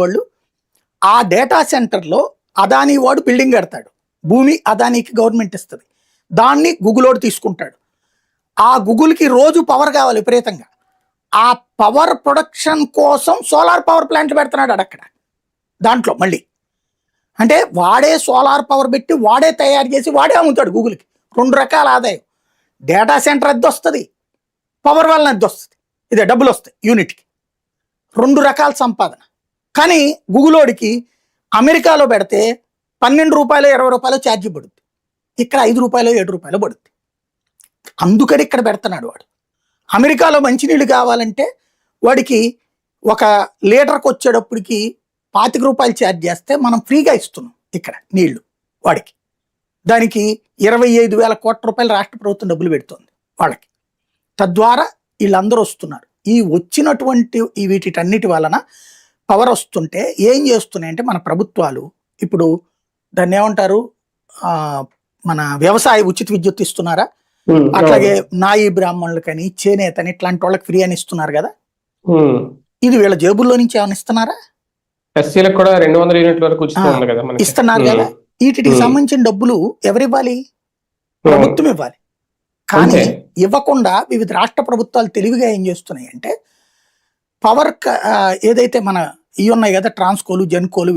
వాళ్ళు ఆ డేటా సెంటర్లో అదానీ వాడు బిల్డింగ్ కడతాడు. భూమి అదానీకి గవర్నమెంట్ ఇస్తుంది. దాన్ని గూగులోడు తీసుకుంటాడు. ఆ గూగుల్కి రోజు పవర్ కావాలి విపరీతంగా. ఆ పవర్ ప్రొడక్షన్ కోసం సోలార్ పవర్ ప్లాంట్లు పెడుతున్నాడు అక్కడ. దాంట్లో మళ్ళీ అంటే వాడే సోలార్ పవర్ పెట్టి వాడే తయారు చేసి వాడే అమ్ముతాడు గూగుల్కి. 2 రకాల ఆదాయం. డేటా సెంటర్ అద్దె వస్తుంది, పవర్ వల్ల అద్దె వస్తుంది. ఇదే డబ్బులు వస్తాయి యూనిట్కి. 2 రకాల సంపాదన. కానీ గూగులోడికి అమెరికాలో పెడితే 12 రూపాయలు 20 రూపాయలు ఛార్జీ పడుద్ది. ఇక్కడ 5 రూపాయలు 7 రూపాయలు పడుద్ది. అందుకని ఇక్కడ పెడుతున్నాడు వాడు. అమెరికాలో మంచినీళ్ళు కావాలంటే వాడికి 1 లీటర్కి వచ్చేటప్పటికి 25 రూపాయలు ఛార్జ్ చేస్తే మనం ఫ్రీగా ఇస్తున్నాం ఇక్కడ నీళ్లు వాడికి. దానికి 25,000 కోట్ల రూపాయలు రాష్ట్ర ప్రభుత్వం డబ్బులు పెడుతుంది వాళ్ళకి. తద్వారా వీళ్ళందరూ వస్తున్నారు. ఈ వచ్చినటువంటి వీటిటన్నిటి వలన పవర్ వస్తుంటే ఏం చేస్తున్నాయంటే మన ప్రభుత్వాలు ఇప్పుడు దాన్ని ఏమంటారు, మన వ్యవసాయ ఉచిత విద్యుత్ ఇస్తున్నారా, అట్లాగే నాయి బ్రాహ్మణులకని చేనేతని ఇట్లాంటి వాళ్ళకి ఫ్రీ అని ఇస్తున్నారు కదా. ఇది వీళ్ళ జేబుల్లో నుంచి ఏమైనా ఇస్తున్నారా? ఇస్తున్నారు కదా. వీటికి సంబంధించిన డబ్బులు ఎవరివ్వాలి? ప్రభుత్వం ఇవ్వాలి. కానీ ఇవ్వకుండా వివిధ రాష్ట్ర ప్రభుత్వాలు తెలివిగా ఏం చేస్తున్నాయి అంటే పవర్ ఏదైతే మన ఇవి ఉన్నాయి కదా, ట్రాన్స్కోలు జెన్కోలు